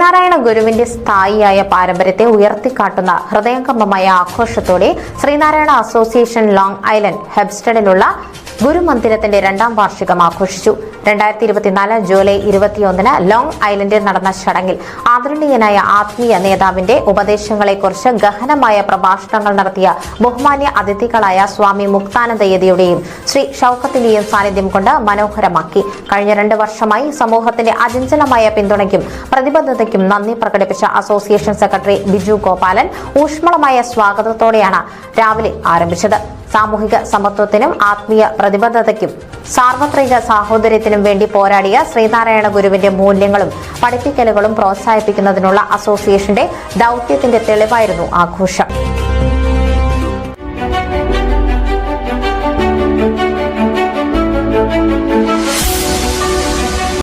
ശ്രീനാരായണ ഗുരുവിന്റെ സ്ഥായിയായ പാരമ്പര്യത്തെ ഉയർത്തിക്കാട്ടുന്ന ഹൃദയംഗമമായ ആഘോഷത്തോടെ ശ്രീനാരായണ അസോസിയേഷൻ ലോങ് ഐലൻഡ് ഹെംപ്സ്റ്റഡിലുള്ള ഗുരുമന്ദിരത്തിന്റെ 2ാം വാർഷികം ആഘോഷിച്ചു. 2024 ജൂലൈ 21 ലോങ് ഐലൻഡിൽ നടന്ന ചടങ്ങിൽ ആദരണീയനായ ആത്മീയ നേതാവിന്റെ ഉപദേശങ്ങളെക്കുറിച്ച് ഗഹനമായ പ്രഭാഷണങ്ങൾ നടത്തിയ ബഹുമാന്യ അതിഥികളായ സ്വാമി മുക്താനന്ദയതിയുടെയും ശ്രീ ഷൌക്കത്തിന്റെയും സാന്നിധ്യം കൊണ്ട് മനോഹരമാക്കി. കഴിഞ്ഞ 2 വർഷമായി സമൂഹത്തിന്റെ അചഞ്ചലമായ പിന്തുണയ്ക്കും പ്രതിബദ്ധതയ്ക്കും നന്ദി പ്രകടിപ്പിച്ച അസോസിയേഷൻ സെക്രട്ടറി ബിജു ഗോപാലൻ ഊഷ്മളമായ സ്വാഗതത്തോടെയാണ് രാവിലെ ആരംഭിച്ചത്. സാമൂഹിക സമത്വത്തിനും ആത്മീയ പ്രതിബദ്ധതയ്ക്കും സാർവത്രിക സാഹോദര്യത്തിനും വേണ്ടി പോരാടിയ ശ്രീനാരായണ ഗുരുവിന്റെ മൂല്യങ്ങളും പഠിപ്പിക്കലുകളും പ്രോത്സാഹിപ്പിക്കുന്നതിനുള്ള അസോസിയേഷന്റെ ദൌത്യത്തിന്റെ തെളിവായിരുന്നു ആഘോഷം.